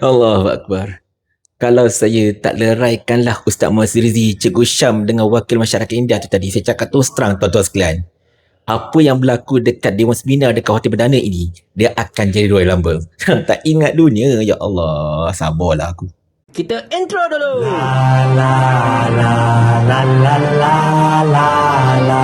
Allahu Akbar. Kalau saya tak leraikanlah Ustaz Muhammad Rizi, Cikgu Syam dengan wakil masyarakat India tu tadi, saya cakap terus terang tuan-tuan sekalian, apa yang berlaku dekat Dewan Seminar dekat Hotel Perdana ini, dia akan jadi Royal Rumble. Tak ingat dunia, ya Allah, sabarlah aku. Kita intro dulu. La la la la la la la la.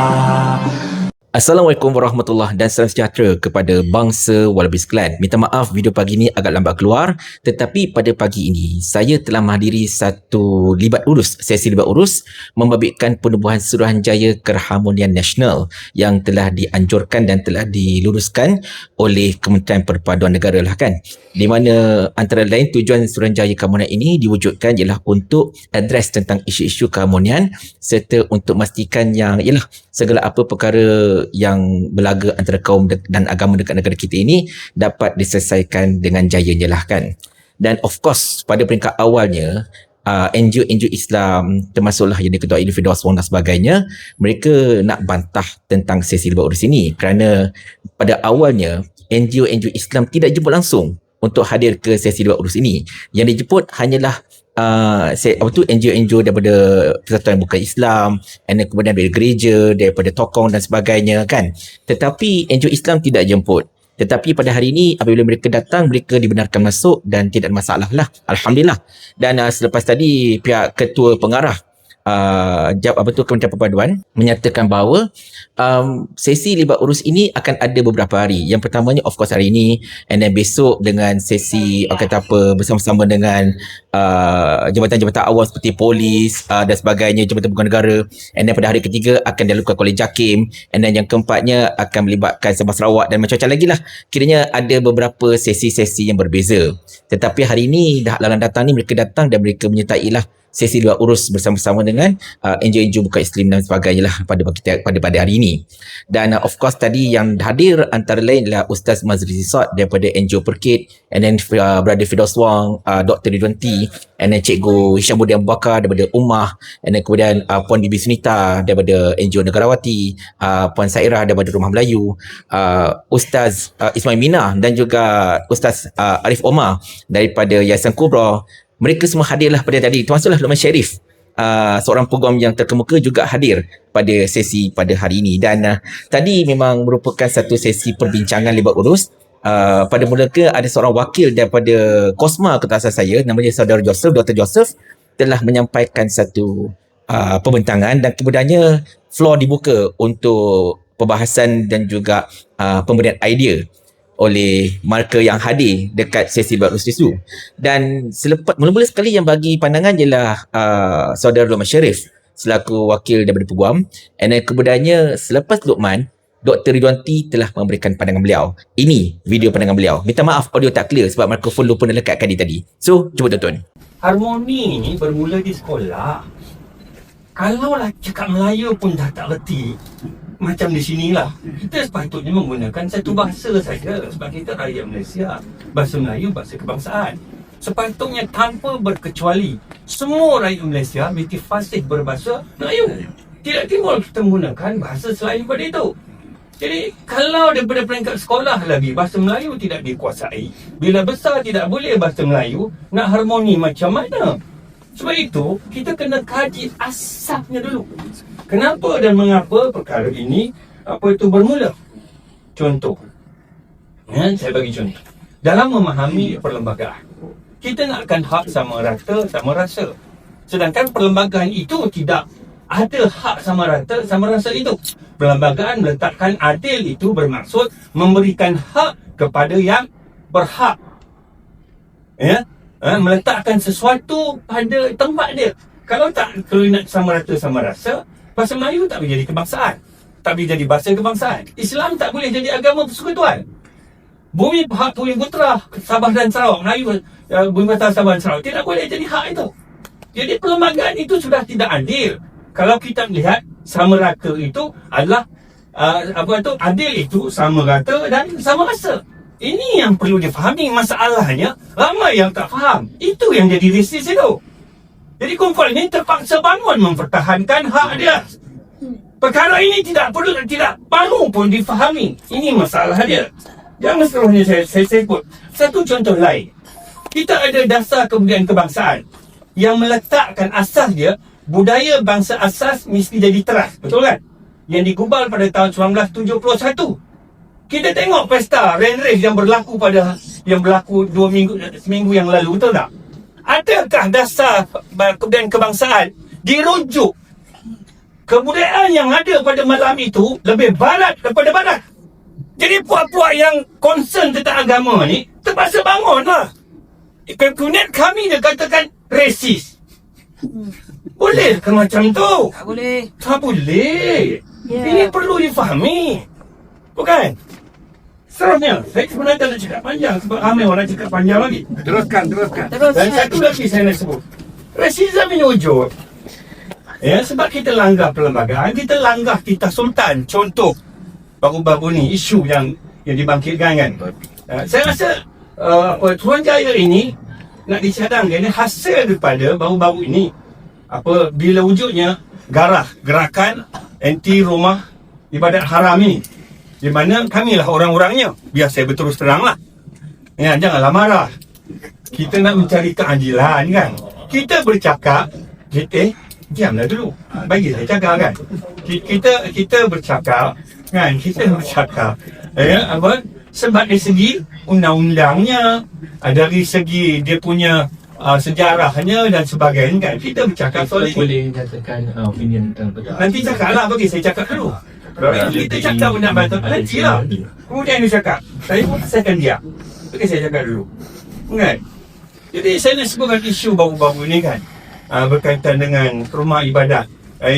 Assalamualaikum warahmatullahi dan salam sejahtera kepada bangsa Wallaby sekalian. Minta maaf video pagi ini agak lambat keluar, tetapi pada pagi ini saya telah menghadiri satu sesi libat urus membabitkan penubuhan Suruhanjaya Keharmonian Nasional yang telah dianjurkan dan telah diluluskan oleh Kementerian Perpaduan Negara lah kan. Di mana antara lain tujuan Suruhanjaya Keharmonian ini diwujudkan ialah untuk address tentang isu-isu keharmonian serta untuk memastikan yang ialah segala apa perkara yang berlaga antara kaum dan agama dekat negara kita ini dapat diselesaikan dengan jayanya lah kan. Dan of course pada peringkat awalnya NGO Islam termasuklah yang diketuai oleh Firdaus Wong dan sebagainya, mereka nak bantah tentang sesi libat urus ini kerana pada awalnya NGO Islam tidak jemput langsung untuk hadir ke sesi libat urus ini. Yang dijemput hanyalah NGO daripada Persatuan Bukan Islam, dan kemudian dari gereja, daripada tokong dan sebagainya kan. Tetapi NGO Islam tidak jemput. Tetapi pada hari ini apabila mereka datang, mereka dibenarkan masuk dan tidak ada masalah lah. Alhamdulillah. Dan selepas tadi pihak ketua pengarah Kementerian Perpaduan menyatakan bahawa sesi libat urus ini akan ada beberapa hari. Yang pertamanya of course hari ini, and then besok dengan sesi bersama-sama dengan jabatan-jabatan awam seperti polis dan sebagainya, jabatan pegawai negara, and then pada hari ketiga akan dilakukan oleh JAKIM, and then yang keempatnya akan melibatkan Sabah Sarawak dan macam-macam lagi lah. Kiranya ada beberapa sesi-sesi yang berbeza. Tetapi hari ini dalam datang ni mereka datang dan mereka menyertai lah sesi libat urus bersama-sama dengan NGO Bukan Islam dan sebagainya lah pada hari ini. Dan of course tadi yang hadir antara lain adalah Ustaz Muhammad Rizi daripada NGO Perkit, and then Brother Firdaus Wong, Dr. Ridwan T, and then Cikgu Hishamuddin Abu Bakar daripada Ummah, and then kemudian Puan Bibi Sunita daripada NGO Negarawati, Puan Sairah daripada Rumah Melayu, Ustaz Ismail Mina dan juga Ustaz Arif Omar daripada Yayasan Kubra. Mereka semua hadirlah pada tadi, termasuklah Luqman Sharif, seorang peguam yang terkemuka juga hadir pada sesi pada hari ini. Dan tadi memang merupakan satu sesi perbincangan libat urus. Pada mula ada seorang wakil daripada Kosma ketua saya, namanya Saudara Joseph, Dr. Joseph, telah menyampaikan satu pembentangan dan kemudiannya floor dibuka untuk perbahasan dan juga pemberian idea oleh mereka yang hadir dekat sesi libat urus itu. Dan mula-mula sekali yang bagi pandangan ialah Saudara Luqman Sharif selaku wakil daripada peguam, dan kemudiannya selepas Luqman, Dr. Ridwan T telah memberikan pandangan beliau. Ini video pandangan beliau. Minta maaf audio tak clear sebab mikrofon lupa lekatkan di tadi. So, cuba tonton. Harmoni ni bermula di sekolah. Kalaulah cakap Melayu pun dah tak reti, macam di sinilah, kita sepatutnya menggunakan satu bahasa saja sebab kita rakyat Malaysia. Bahasa Melayu, bahasa kebangsaan. Sepatutnya tanpa berkecuali, semua rakyat Malaysia memiliki fasih berbahasa Melayu. Tidak timbul kita menggunakan bahasa selain daripada itu. Jadi, kalau daripada peringkat sekolah lagi, bahasa Melayu tidak dikuasai, bila besar tidak boleh bahasa Melayu, nak harmoni macam mana? Sebab itu, kita kena kaji asasnya dulu. Kenapa dan mengapa perkara ini bermula? Contoh. Saya bagi contoh. Dalam memahami perlembagaan, kita nakkan hak sama rata, sama rasa. Sedangkan perlembagaan itu tidak ada hak sama rata, sama rasa itu. Perlembagaan meletakkan adil itu bermaksud memberikan hak kepada yang berhak. Meletakkan sesuatu pada tempat dia. Kalau nak sama rata, sama rasa, bahasa Melayu tak boleh jadi kebangsaan, tak boleh jadi bahasa kebangsaan. Islam tak boleh jadi agama persekutuan. Bumi hak Bumi Putra Sabah dan Sarawak, Melayu Bumi Putra Sabah dan Sarawak tidak boleh jadi hak itu. Jadi perlembagaan itu sudah tidak adil. Kalau kita melihat sama rata itu adalah adil itu sama rata dan sama rasa. Ini yang perlu difahami. Masalahnya ramai yang tak faham. Itu yang jadi resist itu. Jadi kumpulan ini terpaksa bangun mempertahankan hak dia. Perkara ini tidak perlu pun difahami. Ini masalah dia. Jangan seterusnya saya sebut Satu contoh lain, kita ada dasar kebudayaan kebangsaan yang meletakkan asas dia, budaya bangsa asas mesti jadi teras, betul kan? Yang digubal pada tahun 1971. Kita tengok pesta Rain Race yang berlaku seminggu yang lalu, betul tak? Adakah dasar kebudayaan kebangsaan dirujuk kebudayaan yang ada pada malam itu lebih barat daripada barat? Jadi puak-puak yang concern tentang agama ni terpaksa bangun lah. Kemudian kami dia katakan resis. Boleh ke macam tu? Tak boleh. Tak boleh. Ya. Ini perlu difahami. Bukan? Seterusnya, saya sebenarnya tak nak cakap panjang sebab ramai orang cakap panjang lagi. Teruskan. Terus. Dan satu lagi saya nak sebut. Rasisme ini wujud. Ya, sebab kita langgar perlembagaan, kita langgar titah sultan. Contoh, baru-baru ni isu yang dibangkitkan kan. Saya rasa Suruhanjaya ini nak dicadangkan ini hasil daripada baru-baru ini bila wujudnya gerakan anti rumah ibadat haram ini, di mana kamilah orang-orangnya. Biar saya berterus terang lah ya, janganlah marah. Kita nak mencari keadilan kan. Kita bercakap, diamlah dulu, bagi saya cakap kan. Kita bercakap kan, ya, sebab dari segi undang-undangnya, dari segi dia punya sejarahnya dan sebagainya kan. Kita bercakap soal ini. Boleh nyatakan opinion tentang perkara. Nanti cakap lah, bagi saya cakap dulu. Kita cakap benda batal, nanti lah. Kemudian dia cakap, saya akan diam. Bagi saya cakap dulu kan. Jadi saya nak sebutkan isu baru-baru ni kan, berkaitan dengan rumah ibadat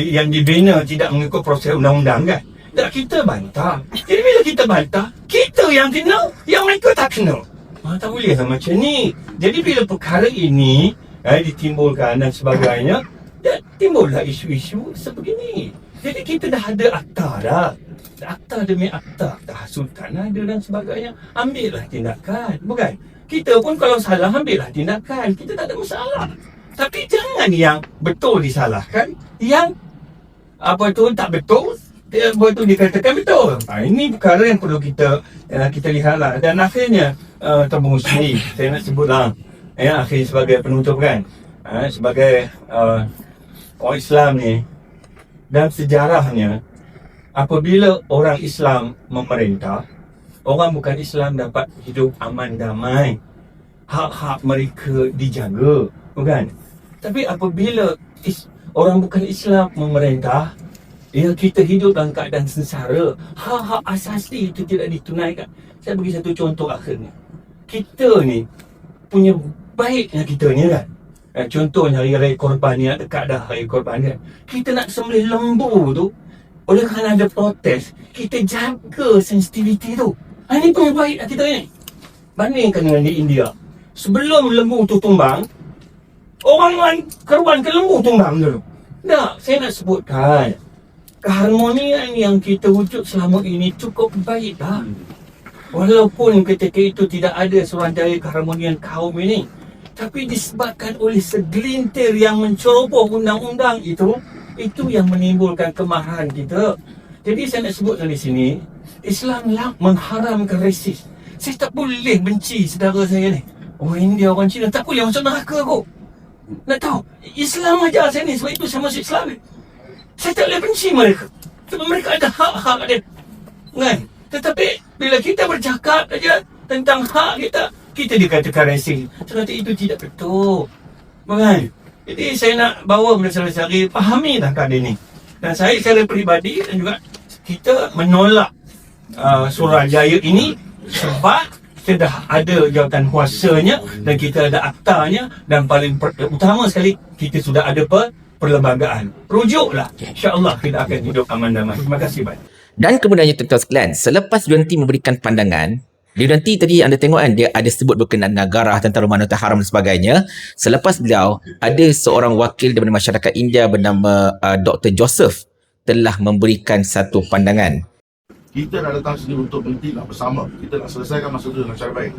yang dibina tidak mengikut proses undang-undang kan. Tak, kita bantah. Jadi bila kita bantah, kita yang kena, yang mereka tak kena. Tak boleh lah macam ni. Jadi bila perkara ini ditimbulkan dan sebagainya, timbullah isu-isu sebegini. Jadi kita dah ada akta dah. Akta demi akta. Sultan ada dan sebagainya. Ambillah tindakan. Bukan? Kita pun kalau salah, ambillah tindakan. Kita tak ada masalah. Tapi jangan yang betul disalahkan, yang tak betul tu dikatakan betul. Ini perkara yang perlu kita lihatlah. Dan akhirnya Tuan Musli, saya nak sebutlah akhirnya sebagai penutup kan, sebagai orang Islam ni, dalam sejarahnya, apabila orang Islam memerintah, orang bukan Islam dapat hidup aman damai, hak-hak mereka dijaga, bukan? Tapi apabila orang bukan Islam memerintah, kita hidup dalam keadaan sengsara, hak-hak asasi itu tidak ditunaikan. Saya bagi satu contoh akhirnya. Kita ni punya baiknya kita ni kan. Contohnya hari raya korban ni, dekat dah hari korban ni. Kita nak sembelih lembu tu, oleh kerana ada protes, kita jaga sensitiviti tu. Ini punya baik kita ni. Bandingkan dengan di India. Sebelum lembu tu tumbang, orang korban ke lembu tumbang dulu. Tak, saya nak sebutkan, keharmonian yang kita wujud selama ini cukup baik dah. Walaupun ketika itu tidak ada Suruhanjaya keharmonian kaum ini, tapi disebabkan oleh segelintir yang menceroboh undang-undang itu yang menimbulkan kemarahan kita. Jadi saya nak sebutkan di sini, Islam mengharamkan resis. Saya tak boleh benci saudara saya ni. Orang India, orang Cina, tak boleh masuk neraka aku. Nak tahu, Islam ajar saya ni, sebab itu saya masuk Islam ni. Saya tak boleh benci mereka, sebab mereka ada hak-hak dia kan. Tetapi bila kita bercakap saja tentang hak kita dikatakan resis. Ternyata itu tidak betul, bukan? Jadi saya nak bawa bersama-sama fahamilah keadaan ini. Dan saya secara peribadi dan juga kita menolak Suruhanjaya ini sebab kita dah ada jawatan kuasanya dan kita ada aktanya, dan paling utama sekali kita sudah ada perlembagaan. Rujuklah, insya-Allah kita akan hidup aman damai. Terima kasih banyak. Dan kemudiannya tuan-tuan sekalian, selepas Yunti memberikan pandangan, Yunti tadi anda tengok kan, dia ada sebut berkenaan negara tentang rumah nota haram dan sebagainya. Selepas beliau, ada seorang wakil daripada masyarakat India bernama Dr. Joseph telah memberikan satu pandangan. Kita dah datang sini untuk berhenti nak bersama. Kita nak selesaikan masa tu dengan cara baik.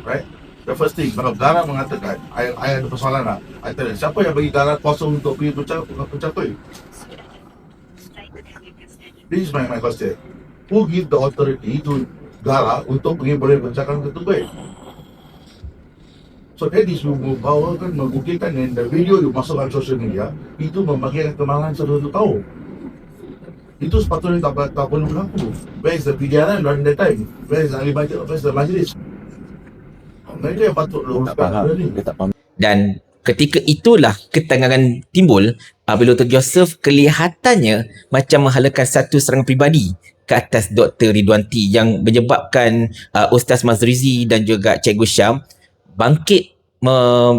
Right? The first thing, kalau Gara mengatakan, I ada persoalan lah. I tell you, siapa yang bagi Gara kuasa untuk pergi bercapai? This is my question. Who give the authority to Gara untuk pergi boleh bercakap dengan Ketua Baik? So tadi semua bawa kan menggugilkan dan video itu masukkan social media, itu membagikan kemalahan satu tahu. Itu sepatutnya tak perlu berlaku. Where is the PDRN during that time? Where is the ahli majlis? Where is the majlis? Mereka yang patut luruskan benda ni. Dan ketika itulah ketegangan timbul bila Dr. Joseph kelihatannya macam menghalakan satu serangan peribadi ke atas Dr. Ridwanti yang menyebabkan Ustaz Mazrizi dan juga Cikgu Syam bangkit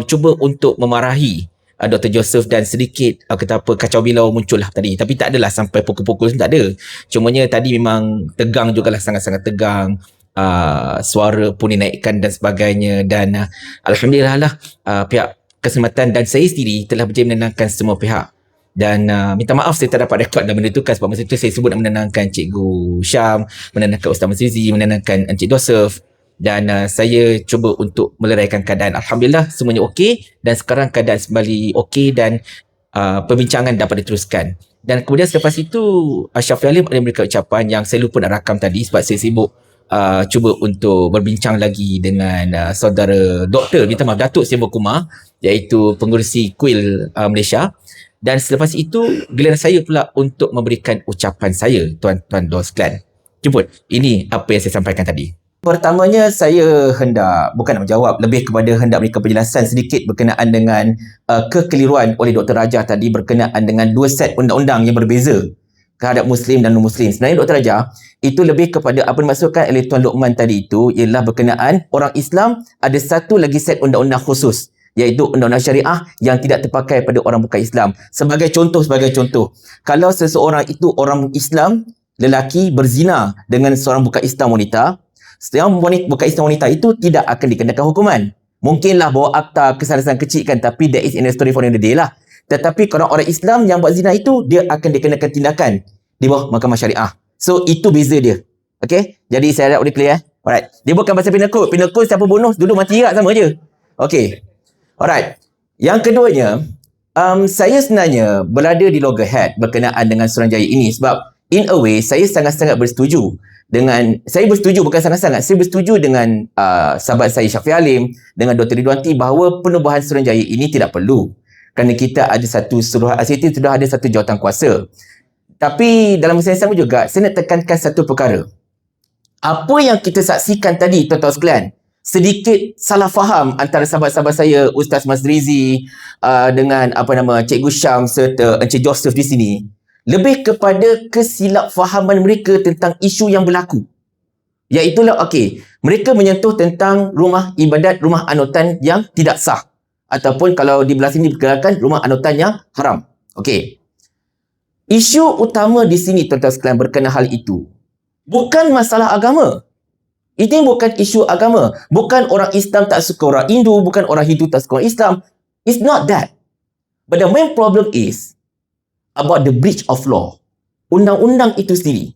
cuba untuk memarahi Dr. Joseph dan sedikit kacau bilau muncul lah tadi. Tapi tak adalah sampai pukul-pukul, tak ada. Cumanya tadi memang tegang jugalah, sangat-sangat tegang. Suara pun dinaikkan dan sebagainya. Dan Alhamdulillah lah pihak keselamatan dan saya sendiri telah berjaya menenangkan semua pihak. Dan minta maaf saya tak dapat rekod dan benda tu kan, sebab masa tu saya sebut nak menenangkan Cikgu Syam, menenangkan Ustaz Mazrizi, menenangkan Encik Joseph. Dan saya cuba untuk meleraikan keadaan. Alhamdulillah semuanya okey dan sekarang keadaan kembali okey dan perbincangan dapat diteruskan. Dan kemudian selepas itu Syafiq Alim ada memberikan ucapan yang saya lupa nak rakam tadi sebab saya sibuk cuba untuk berbincang lagi dengan saudara Doktor, minta maaf, Datuk Seri Kumar, iaitu pengurusi Kuil Malaysia. Dan selepas itu giliran saya pula untuk memberikan ucapan saya, tuan-tuan dan sekalian. Jemput, ini apa yang saya sampaikan tadi. Pertamanya saya hendak, bukan nak menjawab, lebih kepada hendak memberikan penjelasan sedikit berkenaan dengan kekeliruan oleh Dr. Raja tadi berkenaan dengan dua set undang-undang yang berbeza terhadap Muslim dan non-Muslim. Sebenarnya Dr. Raja itu lebih kepada apa dimaksudkan oleh Tuan Luqman tadi itu ialah berkenaan orang Islam ada satu lagi set undang-undang khusus, iaitu undang-undang syariah yang tidak terpakai pada orang bukan Islam. Sebagai contoh, kalau seseorang itu orang Islam, lelaki berzina dengan seorang bukan Islam wanita, yang bukan Islam wanita itu tidak akan dikenakan hukuman. Mungkinlah bawa akta kesalahan kecil kan, tapi that is in the story for another day lah. Tetapi kalau orang Islam yang buat zina itu, dia akan dikenakan tindakan di bawah mahkamah syariah. So itu beza dia. Okay, jadi saya harap boleh clear. Alright, dia bukan pasal penal code. Penal code siapa bunuh dulu mati juga, sama je. Okay, alright. Yang keduanya, saya sebenarnya berada di loggerhead berkenaan dengan Suruhanjaya ini sebab in a way saya sangat-sangat bersetuju dengan, saya bersetuju bukan sangat-sangat, saya bersetuju dengan sahabat saya Syafiq Alim, dengan Dr. Ridwanti bahawa penubuhan Suruhanjaya ini tidak perlu. Kerana kita ada satu sudah ada satu jawatan kuasa. Tapi dalam masa yang sama juga, saya nak tekankan satu perkara. Apa yang kita saksikan tadi, tuan-tuan sekalian, sedikit salah faham antara sahabat-sahabat saya, Ustaz Mazrizi dengan Cikgu Syam serta Encik Joseph di sini, lebih kepada kesilapfahaman mereka tentang isu yang berlaku. Iaitulah, mereka menyentuh tentang rumah ibadat, rumah anutan yang tidak sah. Ataupun kalau di belah sini diperkirakan rumah anutan yang haram. Isu utama di sini, tuan-tuan sekalian, berkenaan hal itu bukan masalah agama. Ini bukan isu agama. Bukan orang Islam tak suka orang Hindu, bukan orang Hindu tak suka orang Islam. It's not that. But the main problem is about the breach of law. Undang-undang itu sendiri.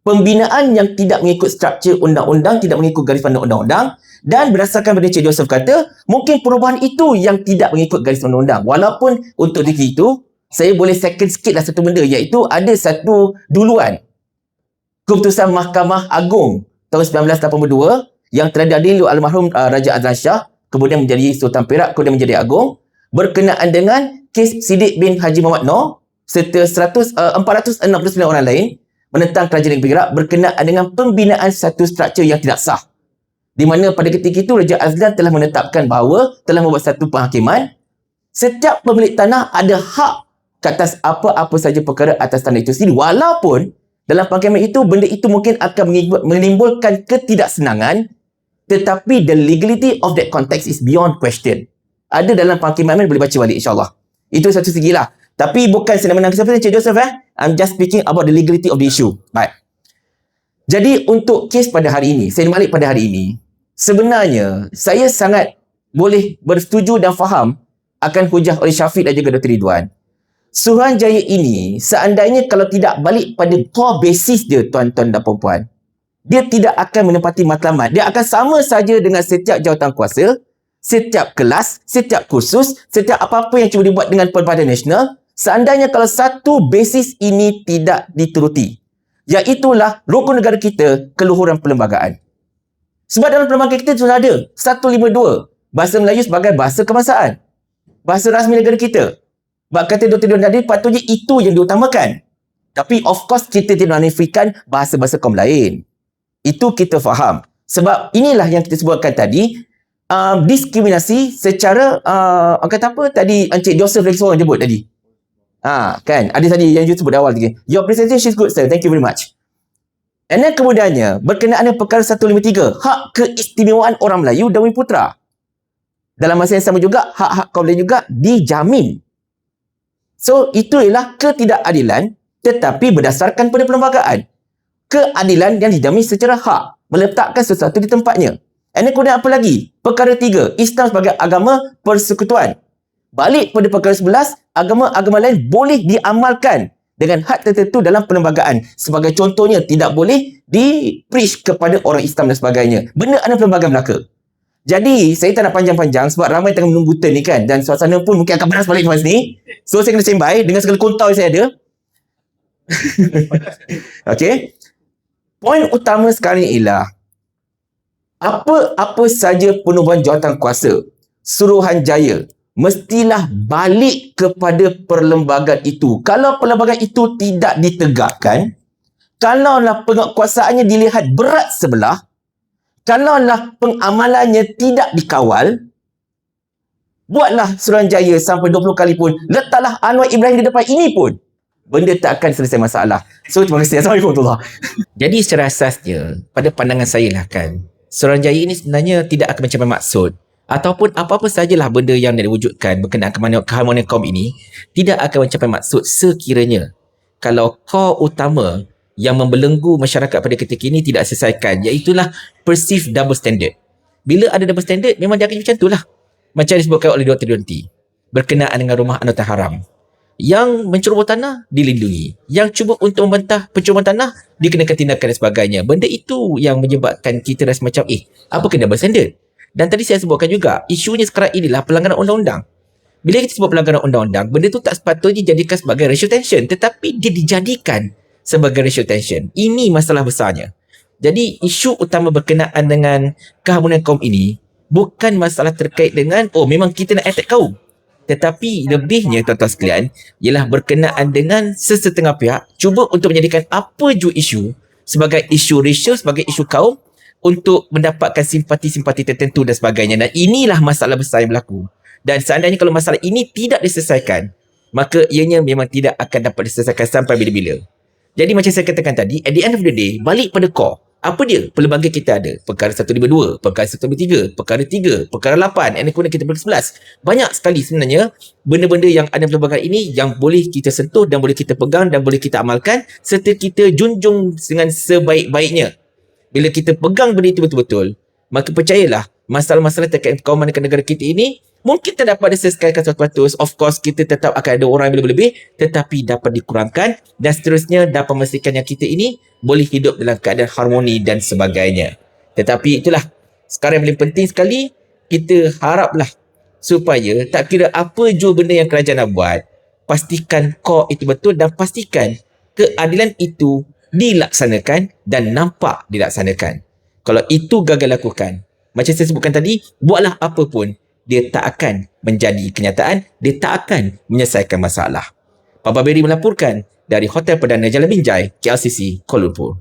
Pembinaan yang tidak mengikut struktur undang-undang, tidak mengikut garis panduan undang-undang, dan berdasarkan pada Encik Joseph kata, mungkin perubahan itu yang tidak mengikut garis undang-undang. Walaupun untuk diri itu, saya boleh second sikit lah satu benda, iaitu ada satu duluan keputusan Mahkamah Agung tahun 1982 yang telah diadili oleh almarhum Raja Azlan Shah, kemudian menjadi Sultan Perak, kemudian menjadi Agung, berkenaan dengan kes Siddiq bin Haji Muhammad Noor serta 469 orang lain menentang kerajaan negeri Perak berkenaan dengan pembinaan satu struktur yang tidak sah. Di mana pada ketika itu Raja Azlan telah menetapkan bahawa telah membuat satu penghakiman, setiap pemilik tanah ada hak ke atas apa-apa saja perkara atas tanah itu sendiri. Walaupun dalam penghakiman itu, benda itu mungkin akan menimbulkan ketidaksenangan, tetapi the legality of that context is beyond question. Ada dalam penghakiman, boleh baca balik insyaAllah. Itu satu segi lah. Tapi bukan saya nak menang siapa Encik Joseph. I'm just speaking about the legality of the issue. Baik. Jadi untuk kes pada hari ini, saya balik pada hari ini, sebenarnya saya sangat boleh bersetuju dan faham akan hujah oleh Syafiq dan juga Dr. Ridwan. Suruhanjaya ini, seandainya kalau tidak balik pada core basis dia, tuan-tuan dan puan-puan, dia tidak akan menempati matlamat. Dia akan sama saja dengan setiap jawatan kuasa, setiap kelas, setiap kursus, setiap apa-apa yang cuba dibuat dengan Perbadan Nasional, seandainya kalau satu basis ini tidak dituruti. Iaitulah rukun negara kita, keluhuran perlembagaan. Sebab dalam perlembagaan kita sudah ada 152. bahasa Melayu sebagai bahasa kebangsaan, bahasa rasmi negara kita. Bab kata Dr. Dewan tadi, patutnya itu yang diutamakan. Tapi of course kita tidak menafikan bahasa-bahasa kaum lain. Itu kita faham. Sebab inilah yang kita sebutkan tadi, diskriminasi secara kata apa tadi Encik Joseph lagi seorang jemput tadi. Kan ada tadi yang you sebut awal tadi. Your presentation is good sir. Thank you very much. And then kemudiannya berkenaan dengan perkara 153, hak keistimewaan orang Melayu dan Bumiputera. Dalam masa yang sama juga hak-hak kaum lain juga dijamin. So itu ialah ketidakadilan tetapi berdasarkan pada perlembagaan. Keadilan yang dijamin secara hak, meletakkan sesuatu di tempatnya. And then kemudian apa lagi? Perkara 3, Islam sebagai agama persekutuan. Balik pada perkara 11, agama-agama lain boleh diamalkan dengan had tertentu dalam perlembagaan. Sebagai contohnya, tidak boleh di-preach kepada orang Islam dan sebagainya. Benda ada perlembagaan belaka. Jadi, saya tak nak panjang-panjang sebab ramai tengah menunggu turn ni kan. Dan suasana pun mungkin akan panas balik lepas ni. So, saya kena standby dengan segala kontau yang saya ada. Okay. Poin utama sekarang ialah apa-apa saja penubuhan jawatan kuasa, Suruhanjaya, mestilah balik kepada perlembagaan itu. Kalau perlembagaan itu tidak ditegakkan, kalaulah penguatkuasaannya dilihat berat sebelah, kalaulah pengamalannya tidak dikawal, buatlah Suruhanjaya sampai 20 kali pun, letaklah Anwar Ibrahim di depan ini pun, benda tak akan selesai masalah. So, terima kasih. Assalamualaikum warahmatullahi wabarakatuh. Jadi, secara asasnya, pada pandangan saya lah kan, Suruhanjaya ini sebenarnya tidak akan mencapai maksud ataupun apa-apa sajalah benda yang diwujudkan berkenaan keharmonian kaum ini tidak akan mencapai maksud sekiranya kalau core utama yang membelenggu masyarakat pada ketika ini tidak selesaikan, iaitulah perceived double standard. Bila ada double standard, memang dia akan macam itulah. Macam disebutkan oleh Dr. Donti berkenaan dengan rumah anutan haram. Yang menceroboh tanah dilindungi, yang cuba untuk membantah pencerobohan tanah dikenakan tindakan dan sebagainya. Benda itu yang menyebabkan kita rasa macam apa kena double standard? Dan tadi saya sebutkan juga, isunya sekarang inilah pelanggaran undang-undang. Bila kita sebut pelanggaran undang-undang, benda itu tak sepatutnya dijadikan sebagai racial tension, tetapi dia dijadikan sebagai racial tension. Ini masalah besarnya. Jadi isu utama berkenaan dengan keharmonian kaum ini bukan masalah terkait dengan memang kita nak attack kaum. Tetapi lebihnya tuan-tuan sekalian ialah berkenaan dengan sesetengah pihak cuba untuk menjadikan apa jua isu sebagai isu racial, sebagai isu kaum untuk mendapatkan simpati-simpati tertentu dan sebagainya. Dan inilah masalah besar yang berlaku. Dan seandainya kalau masalah ini tidak diselesaikan, maka ianya memang tidak akan dapat diselesaikan sampai bila-bila. Jadi macam saya katakan tadi, at the end of the day, balik pada core. Apa dia? Pelbagai kita ada. Perkara 152, perkara 153, perkara 3, perkara 8, and kemudian kita perkara 11. Banyak sekali sebenarnya benda-benda yang ada perlembagaan ini yang boleh kita sentuh dan boleh kita pegang dan boleh kita amalkan serta kita junjung dengan sebaik-baiknya. Bila kita pegang benda itu betul-betul, maka percayalah masalah-masalah terkait keamanan negara kita ini mungkin tak dapat diselesaikan 100%. Of course, kita tetap akan ada orang yang lebih-lebih, tetapi dapat dikurangkan dan seterusnya dapat memastikan yang kita ini boleh hidup dalam keadaan harmoni dan sebagainya. Tetapi itulah, sekarang yang paling penting sekali, kita haraplah supaya tak kira apa jua benda yang kerajaan nak buat, pastikan core itu betul dan pastikan keadilan itu dilaksanakan dan nampak dilaksanakan. Kalau itu gagal lakukan, macam saya sebutkan tadi, buatlah apa pun, dia tak akan menjadi kenyataan, dia tak akan menyelesaikan masalah. Papa Berry melaporkan dari Hotel Perdana Jalan Binjai, KLCC, Kuala Lumpur.